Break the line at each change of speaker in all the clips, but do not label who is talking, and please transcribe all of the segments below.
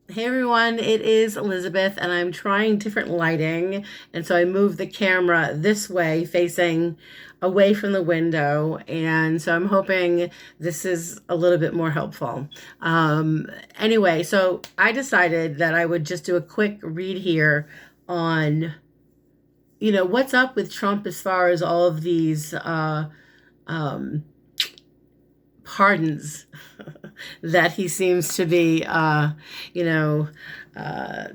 Hey everyone, it is Elizabeth, and I'm trying different lighting. And so I moved the camera this way, facing away from the window. And so I'm hoping this is a little bit more helpful. Anyway, so I decided that I would just do a quick read here on, what's up with Trump as far as all of these um, pardons that he seems to be,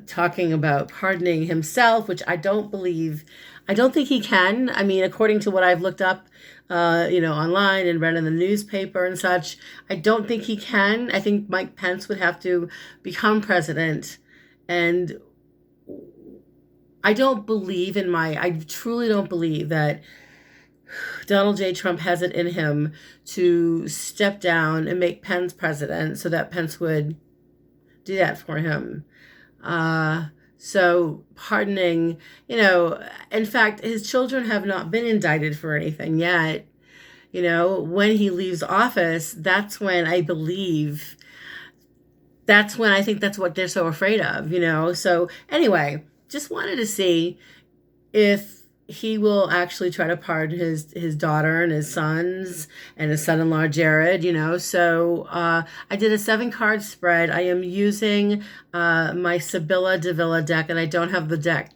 talking about pardoning himself, which I don't believe. I don't think he can. I mean, according to what I've looked up, online and read in the newspaper and such, I don't think he can. I think Mike Pence would have to become president, and I truly don't believe that Donald J. Trump has it in him to step down and make Pence president so that Pence would do that for him. So pardoning, in fact, his children have not been indicted for anything yet. When he leaves office, that's when I think that's what they're so afraid of. So anyway, just wanted to see if he will actually try to pardon his daughter and his sons and his son-in-law Jared. So I did a 7 card spread. I am using my Sibylla Davila deck, and I don't have the deck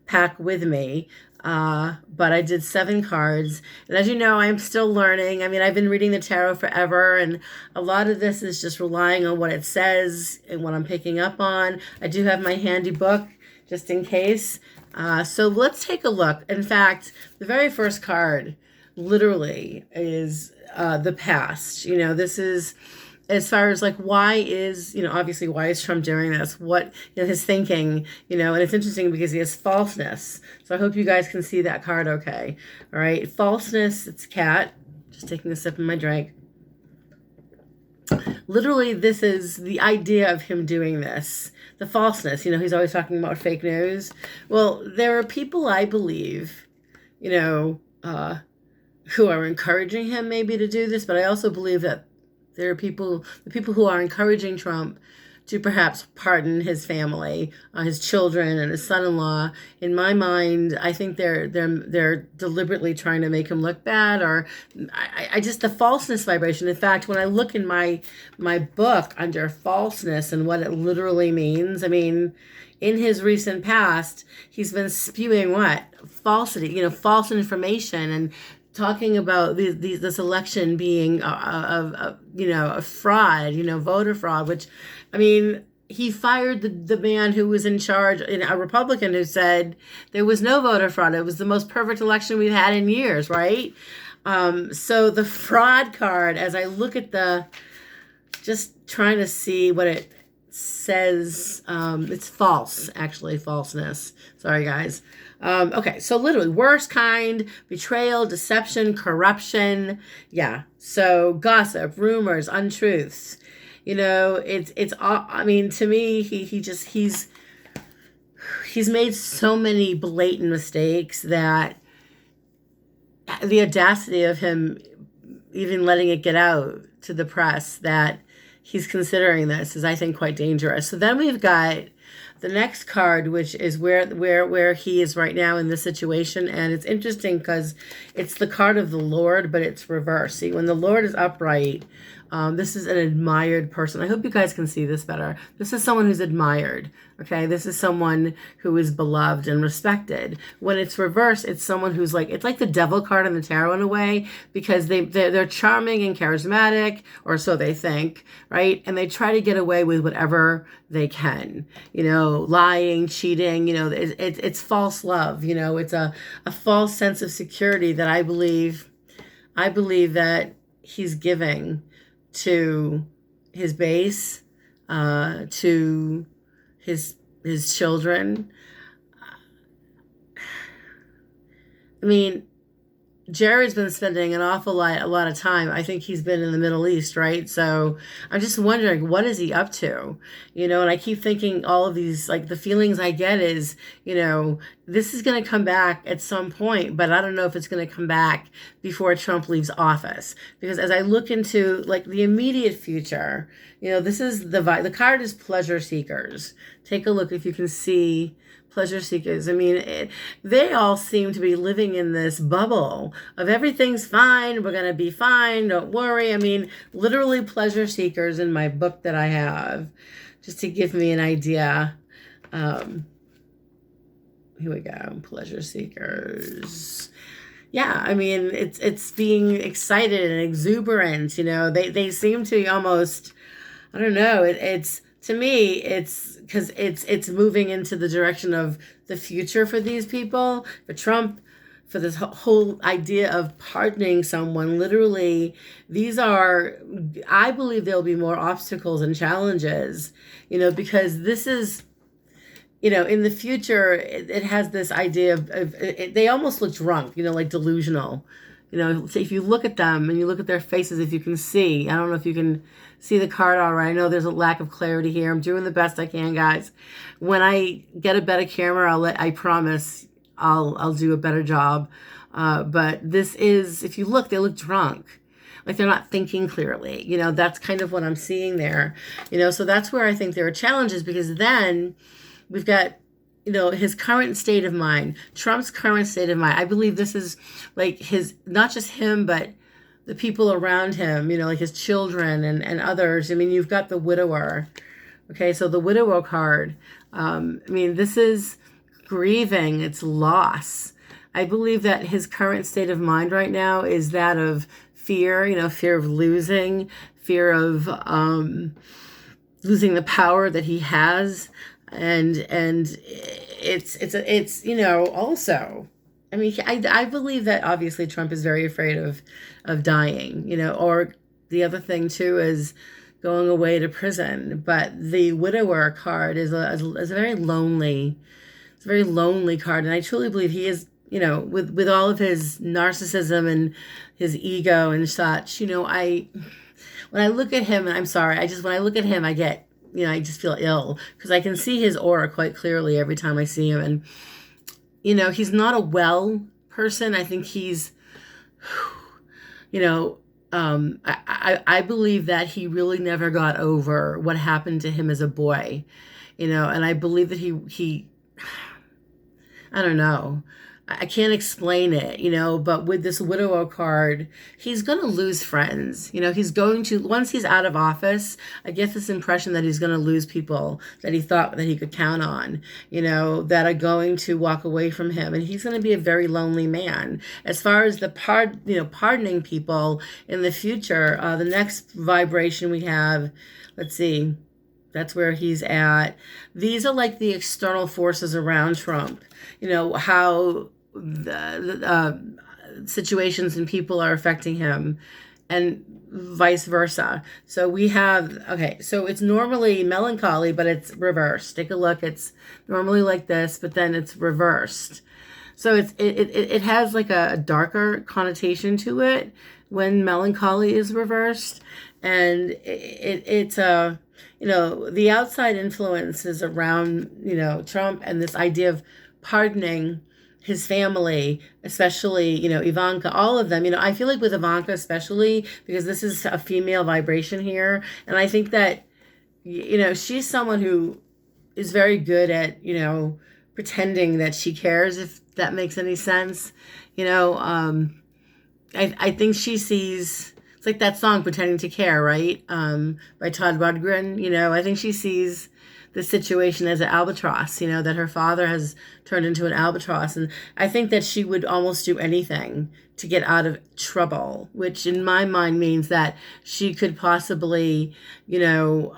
pack with me. But I did 7 cards. And as you know, I'm still learning. I mean, I've been reading the tarot forever, and a lot of this is just relying on what it says and what I'm picking up on. I do have my handy book just in case. So let's take a look. In fact, the very first card literally is the past. This is as far as like obviously why is Trump doing this? What his thinking, and it's interesting because he has falseness. So I hope you guys can see that card okay. All right. Falseness, it's cat. Just taking a sip of my drink. Literally, this is the idea of him doing this. The falseness, he's always talking about fake news. Well, there are people, I believe, you know, uh, who are encouraging him maybe to do this, but I also believe that the people who are encouraging Trump to perhaps pardon his family, his children, and his son-in-law. In my mind, I think they're deliberately trying to make him look bad, or I just the falseness vibration. In fact, when I look in my book under falseness and what it literally means, I mean, in his recent past, he's been spewing what falsity, false information, and talking about this election being a fraud, voter fraud, which, I mean, he fired the man who was in charge, a Republican who said there was no voter fraud. It was the most perfect election we've had in years, right? So the fraud card, as I look at just trying to see what it says, it's false, actually, falseness. Sorry, guys. Okay, so literally, worst kind, betrayal, deception, corruption. Yeah, so gossip, rumors, untruths. It's all. I mean, to me, he's made so many blatant mistakes that the audacity of him even letting it get out to the press that he's considering this is, I think, quite dangerous. So then we've got the next card, which is where he is right now in this situation. And it's interesting because it's the card of the Lord, but it's reversed. See, when the Lord is upright, this is an admired person. I hope you guys can see this better. This is someone who's admired. Okay, this is someone who is beloved and respected. When it's reversed, it's someone who's it's like the devil card in the tarot in a way, because they're charming and charismatic, or so they think, right? And they try to get away with whatever they can, lying, cheating, it's false love, it's a false sense of security that I believe that he's giving to his base, to his children. I mean, Jared's been spending an awful lot of time. I think he's been in the Middle East, right? So I'm just wondering, what is he up to? And I keep thinking all of these, like the feelings I get is, this is going to come back at some point, but I don't know if it's going to come back before Trump leaves office. Because as I look into like the immediate future, this is the card is pleasure seekers. Take a look if you can see pleasure seekers. I mean, they all seem to be living in this bubble of everything's fine. We're going to be fine. Don't worry. I mean, literally pleasure seekers in my book that I have, just to give me an idea. Here we go. Pleasure seekers. Yeah, I mean, it's being excited and exuberant. They seem to almost, I don't know. It's to me, it's because it's moving into the direction of the future for these people, for Trump, for this whole idea of pardoning someone. Literally, I believe there'll be more obstacles and challenges, because this is, in the future, it has this idea of they almost look drunk, like delusional. So if you look at them and you look at their faces, if you can see, I don't know if you can see the card all right. I know there's a lack of clarity here. I'm doing the best I can, guys. When I get a better camera, I promise I'll do a better job. But this is, if you look, they look drunk. Like they're not thinking clearly. That's kind of what I'm seeing there. So that's where I think there are challenges, because then we've got, his current state of mind, Trump's current state of mind. I believe this is like not just him, but the people around him, like his children and others. I mean, you've got the widower. Okay, so the widower card. I mean, this is grieving, it's loss. I believe that his current state of mind right now is that of fear, fear of losing, fear of losing the power that he has. And it's also, I mean, I believe that obviously Trump is very afraid of dying, or the other thing too is going away to prison. But the widower card is a very lonely, it's a very lonely card. And I truly believe he is, with all of his narcissism and his ego and such, when I look at him, and I'm sorry, when I look at him, I get, I just feel ill, because I can see his aura quite clearly every time I see him. And, he's not a well person. I think he's, I believe that he really never got over what happened to him as a boy, and I believe that he I don't know. I can't explain it, but with this widower card, he's going to lose friends. He's going to, once he's out of office, I get this impression that he's going to lose people that he thought that he could count on, that are going to walk away from him. And he's going to be a very lonely man. As far as the pardoning people in the future, the next vibration we have, let's see, that's where he's at. These are like the external forces around Trump, how the situations and people are affecting him, and vice versa. So we have, okay, so it's normally melancholy, but it's reversed. Take a look. It's normally like this, but then it's reversed. So it has like a darker connotation to it when melancholy is reversed. And it's the outside influences around, Trump, and this idea of pardoning his family, especially, Ivanka, all of them. I feel like with Ivanka especially, because this is a female vibration here. And I think that, she's someone who is very good at, pretending that she cares, if that makes any sense. I think she sees, it's like that song, Pretending to Care, right? By Todd Rundgren. I think she sees the situation as an albatross, that her father has turned into an albatross. And I think that she would almost do anything to get out of trouble, which in my mind means that she could possibly, throw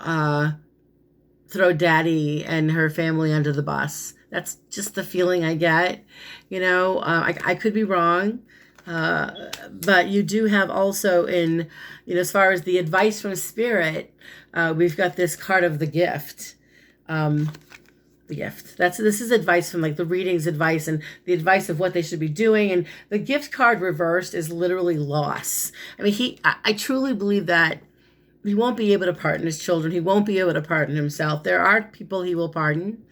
daddy and her family under the bus. That's just the feeling I get. I could be wrong. But you do have also in, as far as the advice from spirit, we've got this card of the gift. the gift. This is advice from like the readings advice and the advice of what they should be doing. And the gift card reversed is literally loss. I mean, I truly believe that he won't be able to pardon his children. He won't be able to pardon himself. There are people he will pardon.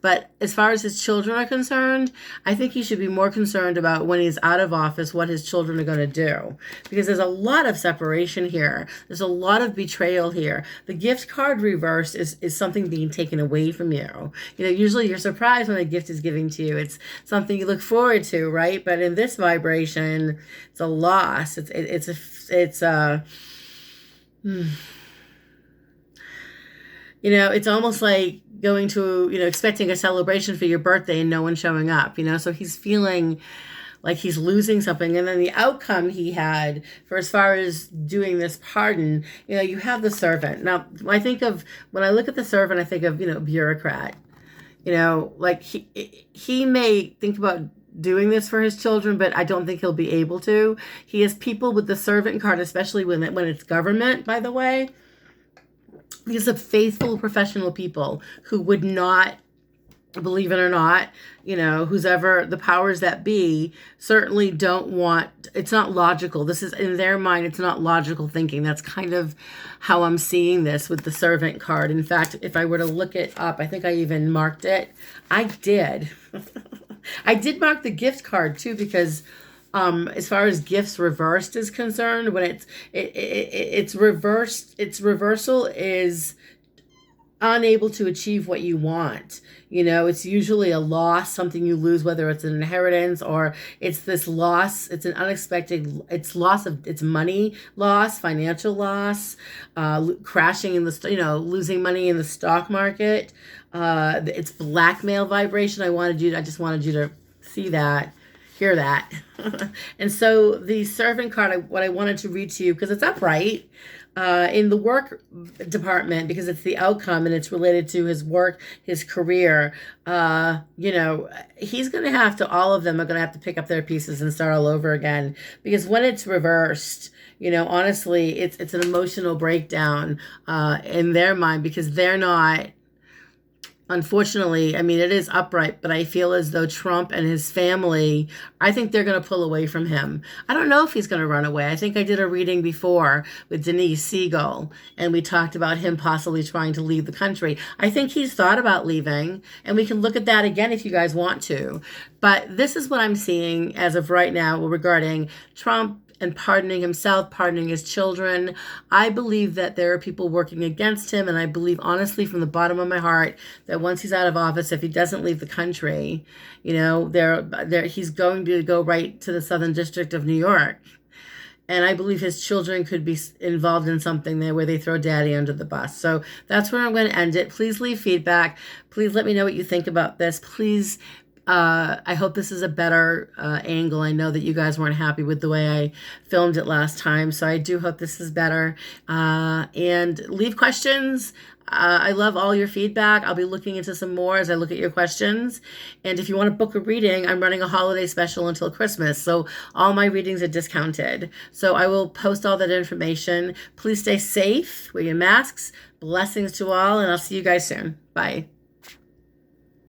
But as far as his children are concerned, I think he should be more concerned about when he's out of office, what his children are going to do. Because there's a lot of separation here. There's a lot of betrayal here. The gift card reverse is something being taken away from you. You know, usually you're surprised when a gift is given to you. It's something you look forward to, right? But in this vibration, it's a loss. You know, it's almost like going to, you know, expecting a celebration for your birthday and no one showing up, you know, so he's feeling like he's losing something. And then the outcome he had for as far as doing this pardon, you know, you have the servant. Now, when I look at the servant, I think of, you know, bureaucrat, you know, like he may think about doing this for his children, but I don't think he'll be able to. He has people with the servant card, especially when it's government, by the way. These are faithful professional people who would not, believe it or not, you know, who's ever the powers that be certainly don't want, it's not logical. This is in their mind, it's not logical thinking. That's kind of how I'm seeing this with the servant card. In fact, if I were to look it up, I think I even marked it. I did. I did mark the gift card too, because as far as gifts reversed is concerned, when it's reversed, its reversal is unable to achieve what you want. You know, it's usually a loss, something you lose, whether it's an inheritance or it's this loss. It's an unexpected, it's money loss, financial loss, crashing in the, you know, losing money in the stock market. It's blackmail vibration. I just wanted you to see that, hear that. And so the servant card, what I wanted to read to you, because it's upright, in the work department, because it's the outcome and it's related to his work, his career, you know, all of them are going to have to pick up their pieces and start all over again. Because when it's reversed, you know, honestly, it's an emotional breakdown in their mind, because they're not, unfortunately, I mean, it is upright, but I feel as though Trump and his family, I think they're going to pull away from him. I don't know if he's going to run away. I think I did a reading before with Denise Siegel, and we talked about him possibly trying to leave the country. I think he's thought about leaving, and we can look at that again if you guys want to. But this is what I'm seeing as of right now regarding Trump and pardoning himself, pardoning his children. I believe that there are people working against him, and I believe honestly from the bottom of my heart that once he's out of office, if he doesn't leave the country, you know, he's going to go right to the Southern District of New York. And I believe his children could be involved in something there where they throw daddy under the bus. So that's where I'm going to end it. Please leave feedback. Please let me know what you think about this. Please, I hope this is a better angle. I know that you guys weren't happy with the way I filmed it last time, so I do hope this is better. And leave questions. I love all your feedback. I'll be looking into some more as I look at your questions. And if you want to book a reading, I'm running a holiday special until Christmas, so all my readings are discounted. So I will post all that information. Please stay safe, wear your masks. Blessings to all, and I'll see you guys soon. Bye.